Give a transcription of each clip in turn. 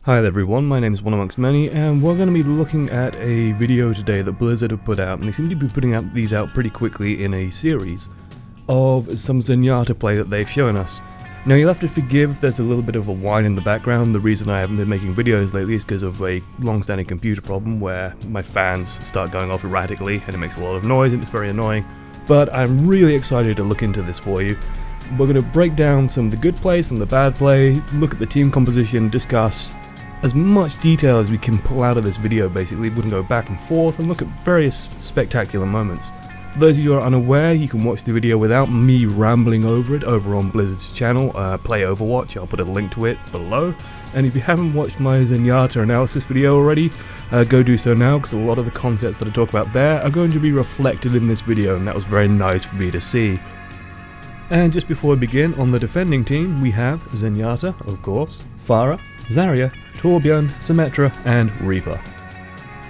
Hi there everyone, my name is one amongst many, and we're going to be looking at a video today that Blizzard have put out, and they seem to be putting these out pretty quickly in a series of some Zenyatta play that they've shown us. Now you'll have to forgive there's a little bit of a whine in the background. The reason I haven't been making videos lately is because of a long-standing computer problem where my fans start going off erratically and it makes a lot of noise and it's very annoying. But I'm really excited to look into this for you. We're going to break down some of the good play, some of the bad play, look at the team composition, discuss as much detail as we can pull out of this video. Basically, we can go back and forth and look at various spectacular moments. For those of you who are unaware, you can watch the video without me rambling over it over on Blizzard's channel, Play Overwatch. I'll put a link to it below. And if you haven't watched my Zenyatta analysis video already, go do so now, because a lot of the concepts that I talk about there are going to be reflected in this video, and that was very nice for me to see. And just before we begin, on the defending team, we have Zenyatta, of course, Pharah, Zarya, Torbjorn, Symmetra, and Reaper.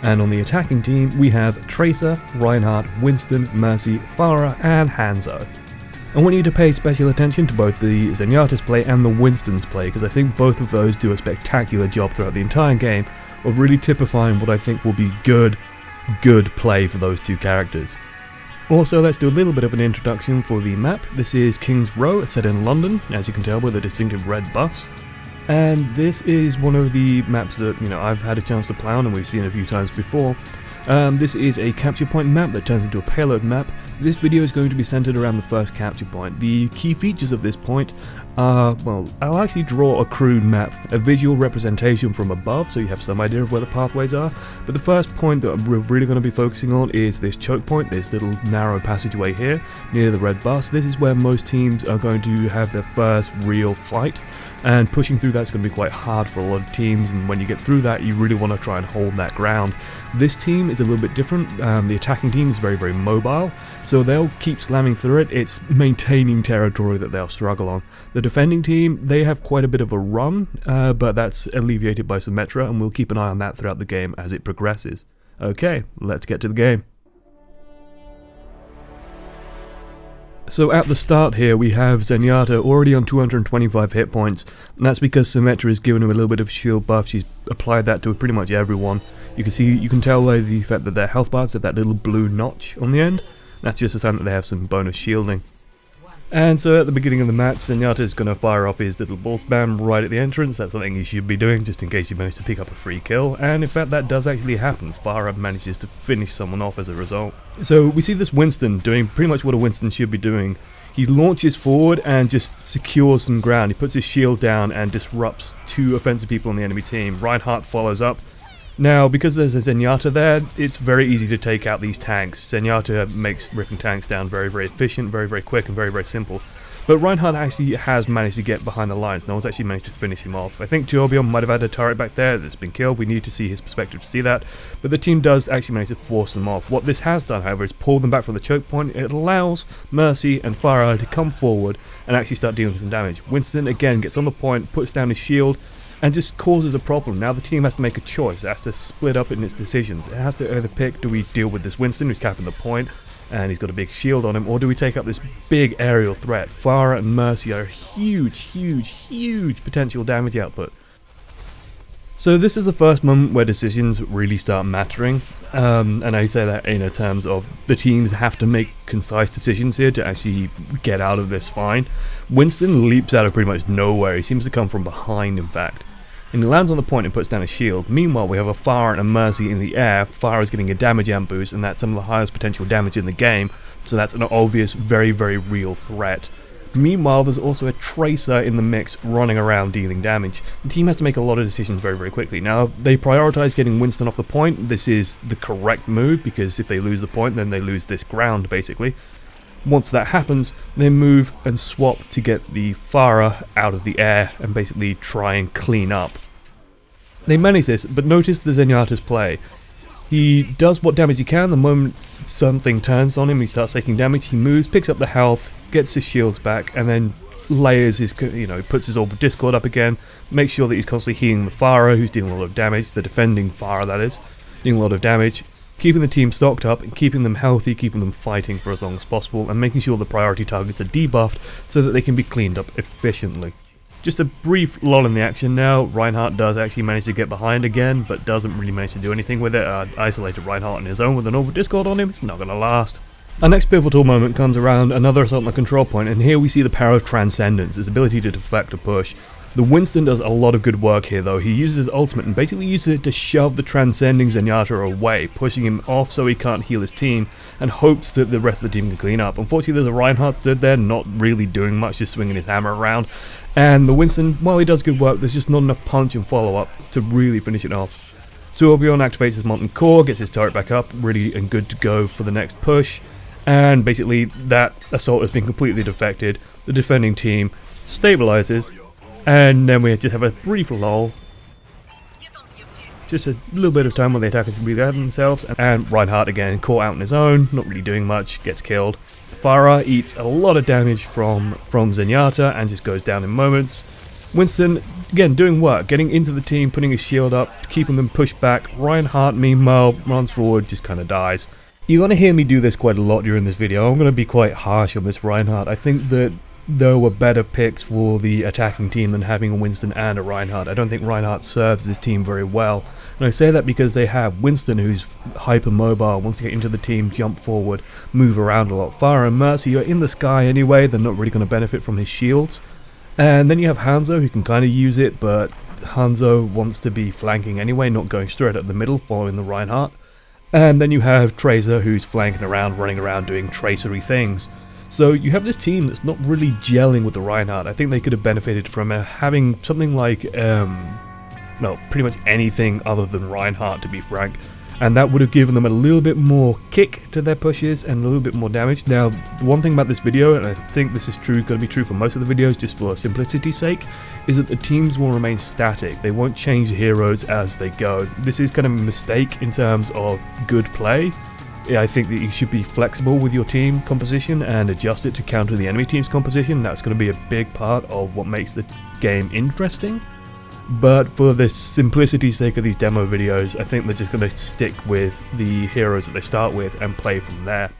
And on the attacking team, we have Tracer, Reinhardt, Winston, Mercy, Pharah, and Hanzo. I want you to pay special attention to both the Zenyatta's play and the Winston's play, because I think both of those do a spectacular job throughout the entire game of really typifying what I think will be good play for those two characters. Also, let's do a little bit of an introduction for the map. This is King's Row. It's set in London, as you can tell with a distinctive red bus. And this is one of the maps that, I've had a chance to play on and we've seen a few times before. This is a capture point map that turns into a payload map. This video is going to be centered around the first capture point. The key features of this point are, well, I'll actually draw a crude map, a visual representation from above, so you have some idea of where the pathways are. But the first point that we're really going to be focusing on is this choke point, this little narrow passageway here, near the red bus. This is where most teams are going to have their first real fight. And pushing through that's going to be quite hard for a lot of teams, and when you get through that you really want to try and hold that ground. This team is a little bit different. The attacking team is very mobile, so they'll keep slamming through it. It's maintaining territory that they'll struggle on. The defending team, they have quite a bit of a run, but that's alleviated by Symmetra, and we'll keep an eye on that throughout the game as it progresses. Okay, let's get to the game. So at the start here we have Zenyatta already on 225 hit points, and that's because Symmetra has given him a little bit of shield buff. She's applied that to pretty much everyone. You can tell by the fact that their health bars have that little blue notch on the end. That's just a sign that they have some bonus shielding. And so at the beginning of the match, Zenyatta is going to fire off his little ball spam right at the entrance. That's something you should be doing just in case you manage to pick up a free kill, and in fact that does actually happen. Pharah manages to finish someone off as a result. So we see this Winston doing pretty much what a Winston should be doing. He launches forward and just secures some ground. He puts his shield down and disrupts two offensive people on the enemy team. Reinhardt follows up. Now, because there's a Zenyatta there, it's very easy to take out these tanks. Zenyatta makes ripping tanks down very efficient, very quick, and very simple. But Reinhardt actually has managed to get behind the lines. No one's actually managed to finish him off. I think Torbjorn might have had a turret back there that's been killed. We need to see his perspective to see that. But the team does actually manage to force them off. What this has done, however, is pull them back from the choke point. It allows Mercy and Pharah to come forward and actually start dealing some damage. Winston, again, gets on the point, puts down his shield, and just causes a problem. Now the team has to make a choice. It has to split up in its decisions. It has to either pick, do we deal with this Winston who's capping the point and he's got a big shield on him, or do we take up this big aerial threat? Pharah and Mercy are huge potential damage output. So this is the first moment where decisions really start mattering, and I say that in terms of the teams have to make concise decisions here to actually get out of this fine. Winston leaps out of pretty much nowhere. He seems to come from behind, in fact. And he lands on the point and puts down a shield. Meanwhile, we have a Pharah and a Mercy in the air. Pharah is getting a damage amp boost, and that's some of the highest potential damage in the game. So that's an obvious, very real threat. Meanwhile, there's also a Tracer in the mix running around dealing damage. The team has to make a lot of decisions very quickly. Now, they prioritize getting Winston off the point. This is the correct move, because if they lose the point, then they lose this ground, basically. Once that happens, they move and swap to get the Pharah out of the air and basically try and clean up. They manage this, but notice the Zenyatta's play. He does what damage he can. The moment something turns on him, he starts taking damage. He moves, picks up the health, gets his shields back, and then layers his, puts his orb of discord up again, makes sure that he's constantly healing the Pharah, who's dealing a lot of damage, the defending Pharah that is, dealing a lot of damage, keeping the team stocked up and keeping them healthy, keeping them fighting for as long as possible, and making sure the priority targets are debuffed so that they can be cleaned up efficiently. Just a brief lull in the action now. Reinhardt does actually manage to get behind again, but doesn't really manage to do anything with it. Isolated Reinhardt on his own with an Over Discord on him, it's not going to last. Our next pivotal moment comes around another assault on the control point, and here we see the power of Transcendence, his ability to deflect a push. The Winston does a lot of good work here though. He uses his ultimate and basically uses it to shove the transcending Zenyatta away, pushing him off so he can't heal his team, and hopes that the rest of the team can clean up. Unfortunately, there's a Reinhardt stood there, not really doing much, just swinging his hammer around. And the Winston, while he does good work, there's just not enough punch and follow-up to really finish it off. Tourbillon activates his Molten Core, gets his turret back up, ready and good to go for the next push. And basically, that assault has been completely defected. The defending team stabilizes. And then we just have a brief lull. Just a little bit of time when the attackers can breathe out themselves. And Reinhardt again, caught out on his own, not really doing much, gets killed. Pharah eats a lot of damage from Zenyatta and just goes down in moments. Winston, again, doing work, getting into the team, putting his shield up, keeping them pushed back. Reinhardt, meanwhile, runs forward, just kind of dies. You're going to hear me do this quite a lot during this video. I'm going to be quite harsh on this Reinhardt. I think that there were better picks for the attacking team than having a Winston and a Reinhardt. I don't think Reinhardt serves this team very well. And I say that because they have Winston, who's hyper mobile, wants to get into the team, jump forward, move around a lot. Pharah and Mercy are in the sky anyway, they're not really going to benefit from his shields. And then you have Hanzo, who can kind of use it, but Hanzo wants to be flanking anyway, not going straight up the middle, following the Reinhardt. And then you have Tracer, who's flanking around, running around, doing tracery things. So you have this team that's not really gelling with the Reinhardt. I think they could have benefited from having something like, well, pretty much anything other than Reinhardt, to be frank. And that would have given them a little bit more kick to their pushes and a little bit more damage. Now, the one thing about this video, and I think this is going to be true for most of the videos just for simplicity's sake, is that the teams will remain static. They won't change the heroes as they go. This is kind of a mistake in terms of good play. I think that you should be flexible with your team composition and adjust it to counter the enemy team's composition. That's going to be a big part of what makes the game interesting. But for the simplicity's sake of these demo videos, I think they're just going to stick with the heroes that they start with and play from there.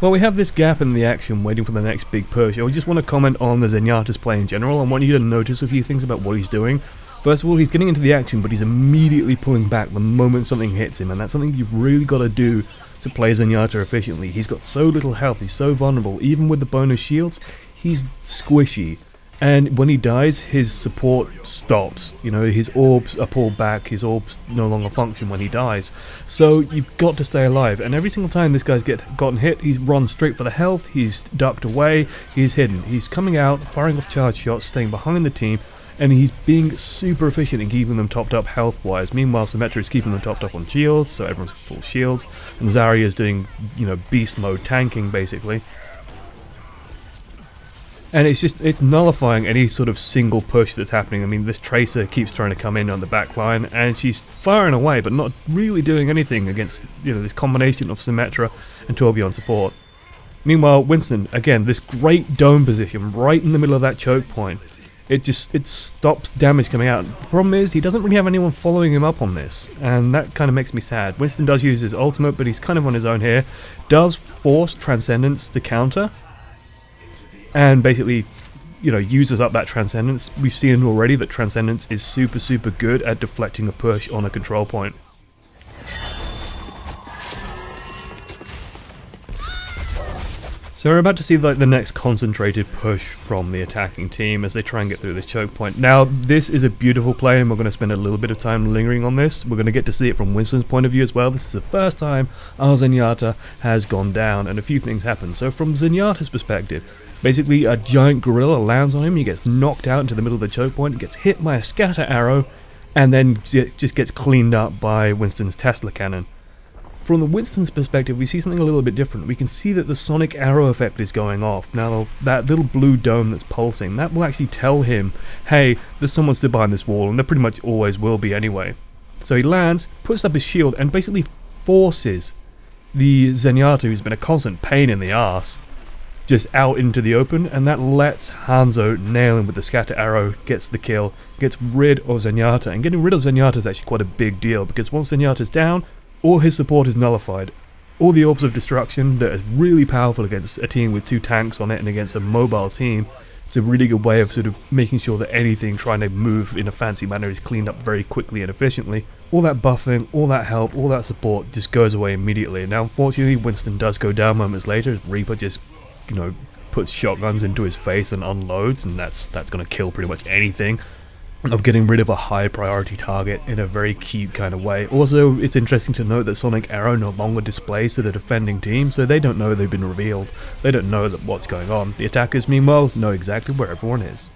Well, we have this gap in the action waiting for the next big push. I just want to comment on the Zenyatta's play in general. I want you to notice a few things about what he's doing. First of all, he's getting into the action, but he's immediately pulling back the moment something hits him, and that's something you've really got to do to play Zenyatta efficiently. He's got so little health, he's so vulnerable. Even with the bonus shields, he's squishy. And when he dies, his support stops. You know, his orbs are pulled back, his orbs no longer function when he dies. So you've got to stay alive, and every single time this guy's gotten hit, he's run straight for the health, he's ducked away, he's hidden. He's coming out, firing off charge shots, staying behind the team, and he's being super efficient in keeping them topped up health-wise. Meanwhile, Symmetra is keeping them topped up on shields, so everyone's full shields, and Zarya is doing, you know, beast mode tanking, basically. And it's nullifying any sort of single push that's happening. I mean, this Tracer keeps trying to come in on the back line, and she's firing away, but not really doing anything against, you know, this combination of Symmetra and Tourbillon support. Meanwhile, Winston, again, this great dome position right in the middle of that choke point. It stops damage coming out. The problem is he doesn't really have anyone following him up on this, and that kind of makes me sad. Winston does use his ultimate, but he's kind of on his own here. Does force Transcendence to counter, and basically, you know, uses up that Transcendence. We've seen already that Transcendence is super good at deflecting a push on a control point. So we're about to see like the next concentrated push from the attacking team as they try and get through this choke point. Now, this is a beautiful play, and we're going to spend a little bit of time lingering on this. We're going to get to see it from Winston's point of view as well. This is the first time our Zenyatta has gone down, and a few things happen. So from Zenyatta's perspective, basically a giant gorilla lands on him, he gets knocked out into the middle of the choke point, gets hit by a scatter arrow, and then just gets cleaned up by Winston's Tesla cannon. From the Winston's perspective, we see something a little bit different. We can see that the sonic arrow effect is going off. Now, that little blue dome that's pulsing, that will actually tell him, hey, there's someone stood behind this wall, and there pretty much always will be anyway. So he lands, puts up his shield, and basically forces the Zenyatta, who's been a constant pain in the arse, just out into the open, and that lets Hanzo nail him with the scatter arrow, gets the kill, gets rid of Zenyatta. And getting rid of Zenyatta is actually quite a big deal, because once Zenyatta's down, all his support is nullified. All the Orbs of Destruction that is really powerful against a team with 2 tanks on it and against a mobile team It's a really good way of sort of making sure that anything trying to move in a fancy manner is cleaned up very quickly and efficiently. All that buffing, all that help, all that support just goes away immediately. Now unfortunately Winston does go down moments later as Reaper just, you know, puts shotguns into his face and unloads, and that's going to kill pretty much anything of getting rid of a high priority target in a very cute kind of way. Also, it's interesting to note that Sonic Arrow no longer displays to the defending team, so they don't know they've been revealed. They don't know that what's going on. The attackers, meanwhile, know exactly where everyone is.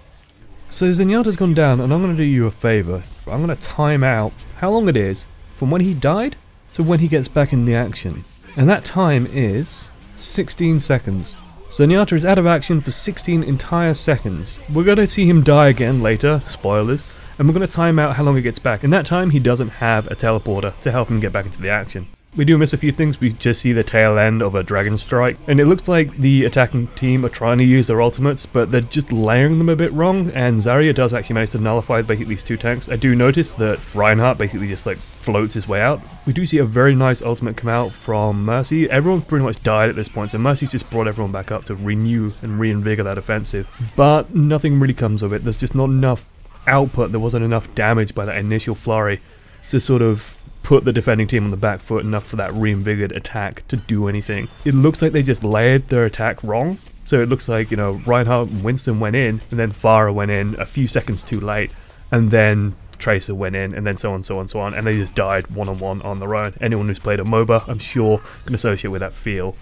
So Zenyatta's gone down, and I'm going to do you a favour. I'm going to time out how long it is from when he died to when he gets back in the action. And that time is 16 seconds. Zenyatta is out of action for 16 entire seconds. We're going to see him die again later, spoilers, and we're going to time out how long he gets back. In that time, he doesn't have a teleporter to help him get back into the action. We do miss a few things. We just see the tail end of a Dragon Strike, and it looks like the attacking team are trying to use their ultimates, but they're just layering them a bit wrong, and Zarya does actually manage to nullify basically these 2 tanks. I do notice that Reinhardt basically just like floats his way out. We do see a very nice ultimate come out from Mercy. Everyone pretty much died at this point, so Mercy's just brought everyone back up to renew and reinvigorate that offensive, but nothing really comes of it. There's just not enough output. There wasn't enough damage by that initial flurry to sort of put the defending team on the back foot enough for that reinvigorated attack to do anything. It looks like they just layered their attack wrong. So it looks like, you know, Reinhardt and Winston went in, and then Farah went in a few seconds too late, and then Tracer went in, and then so on, so on, so on, and they just died one-on-one on their own. Anyone who's played a MOBA, I'm sure, can associate with that feel.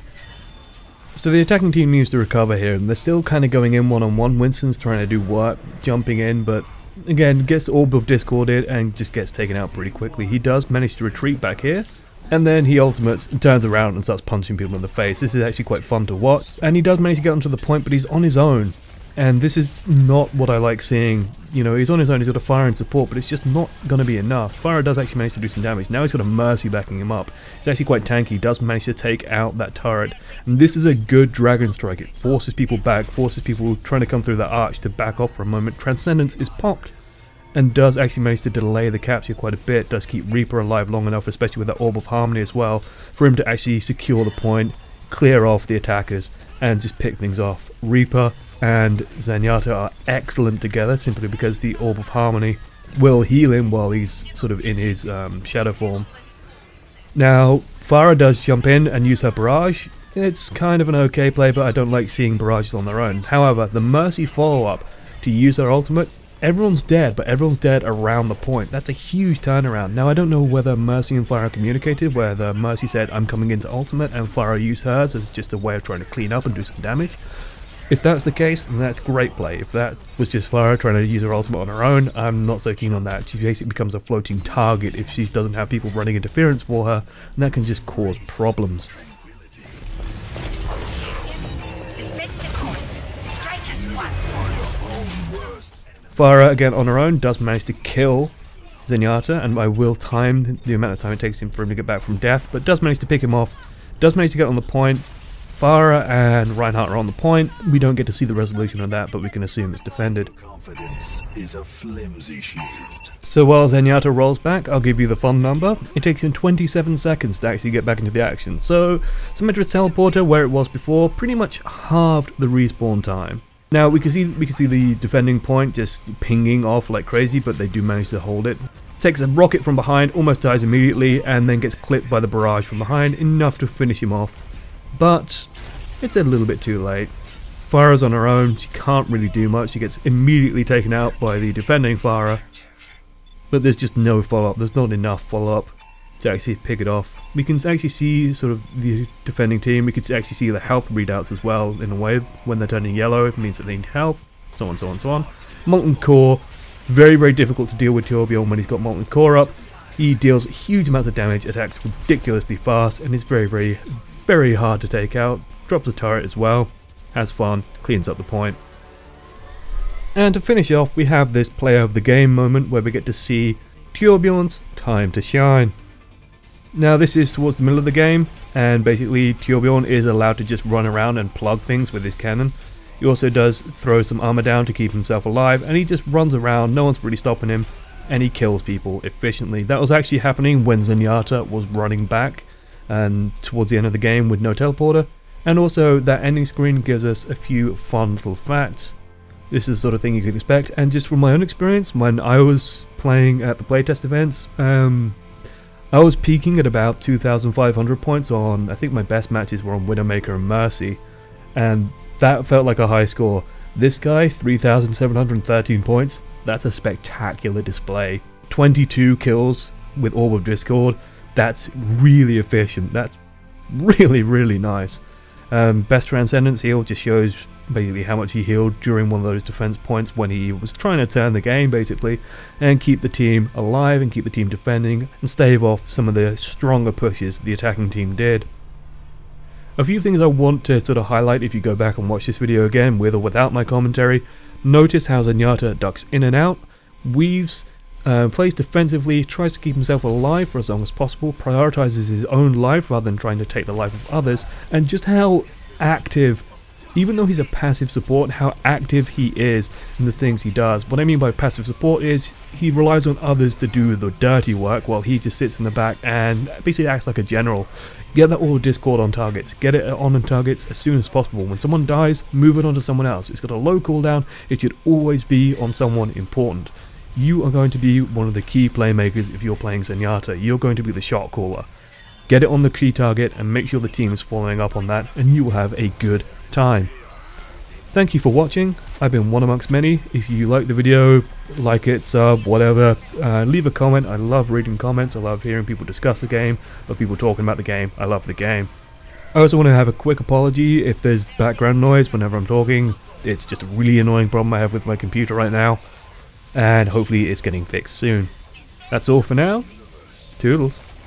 So the attacking team needs to recover here, and they're still kind of going in one-on-one. Winston's trying to do work, jumping in, but again, gets Orb of Discorded and just gets taken out pretty quickly. He does manage to retreat back here, and then he ultimates, turns around and starts punching people in the face. This is actually quite fun to watch, and he does manage to get onto the point, but he's on his own. And this is not what I like seeing. You know, he's on his own, he's got a fire and support, but it's just not going to be enough. Fire does actually manage to do some damage. Now he's got a Mercy backing him up. He's actually quite tanky, he does manage to take out that turret. And this is a good Dragon Strike. It forces people back, forces people trying to come through that arch to back off for a moment. Transcendence is popped, and does actually manage to delay the capture quite a bit. Does keep Reaper alive long enough, especially with that Orb of Harmony as well, for him to actually secure the point, clear off the attackers, and just pick things off. Reaper and Zenyatta are excellent together, simply because the Orb of Harmony will heal him while he's sort of in his shadow form. Now, Farah does jump in and use her barrage. It's kind of an okay play, but I don't like seeing barrages on their own. However, the Mercy follow-up to use their ultimate, everyone's dead, but everyone's dead around the point. That's a huge turnaround. Now, I don't know whether Mercy and Farah communicated, whether Mercy said, I'm coming into ultimate, and Farah used hers as just a way of trying to clean up and do some damage. If that's the case, then that's great play. If that was just Farah trying to use her ultimate on her own, I'm not so keen on that. She basically becomes a floating target if she doesn't have people running interference for her, and that can just cause problems. Farah, again on her own, does manage to kill Zenyatta, and I will time the amount of time it takes him for him to get back from death, but does manage to pick him off, does manage to get on the point. Farah and Reinhardt are on the point. We don't get to see the resolution of that, but we can assume it's defended. Confidence is a flimsy shield. So while Zenyatta rolls back, I'll give you the fun number. It takes him 27 seconds to actually get back into the action. So Symmetra's teleporter, where it was before, pretty much halved the respawn time. Now we can see the defending point just pinging off like crazy, but they do manage to hold it. Takes a rocket from behind, almost dies immediately, and then gets clipped by the barrage from behind, enough to finish him off. But it's a little bit too late. Farah's on her own, she can't really do much. She gets immediately taken out by the defending Farah, but there's just no follow-up. There's not enough follow-up to actually pick it off. We can actually see sort of the defending team. We can actually see the health readouts as well, in a way. When they're turning yellow, it means that they need health, so on, so on, so on. Molten Core, very, very difficult to deal with Torbjorn when he's got Molten Core up. He deals huge amounts of damage, attacks ridiculously fast, and is very, very, very hard to take out. Drops a turret as well, has fun, cleans up the point. And to finish off, we have this player of the game moment where we get to see Torbjorn's time to shine. Now this is towards the middle of the game, and basically Torbjorn is allowed to just run around and plug things with his cannon. He also does throw some armor down to keep himself alive, and he just runs around, no one's really stopping him, and he kills people efficiently. That was actually happening when Zenyatta was running back and towards the end of the game with no teleporter. And also that ending screen gives us a few fun little facts. This is the sort of thing you can expect, and just from my own experience, when I was playing at the playtest events, I was peaking at about 2,500 points on, I think my best matches were on Widowmaker and Mercy, and that felt like a high score. This guy, 3,713 points, that's a spectacular display. 22 kills with Orb of Discord, that's really efficient, that's really nice. Best Transcendence heal just shows basically how much he healed during one of those defense points when he was trying to turn the game basically and keep the team alive and keep the team defending and stave off some of the stronger pushes the attacking team did. A few things I want to sort of highlight if you go back and watch this video again with or without my commentary. Notice how Zenyatta ducks in and out, weaves, plays defensively, tries to keep himself alive for as long as possible, prioritizes his own life rather than trying to take the life of others, and just how active, even though he's a passive support, how active he is in the things he does. What I mean by passive support is he relies on others to do the dirty work while he just sits in the back and basically acts like a general. Get that Orb of Discord on targets, get it on targets as soon as possible. When someone dies, move it on to someone else. It's got a low cooldown, it should always be on someone important. You are going to be one of the key playmakers if you're playing Zenyatta. You're going to be the shot caller. Get it on the key target and make sure the team is following up on that, and you will have a good time. Thank you for watching. I've been one amongst many. If you like the video, like it, sub, whatever, leave a comment. I love reading comments. I love hearing people discuss the game. I love people talking about the game. I love the game. I also want to have a quick apology if there's background noise whenever I'm talking. It's just a really annoying problem I have with my computer right now, and hopefully it's getting fixed soon. That's all for now. Toodles.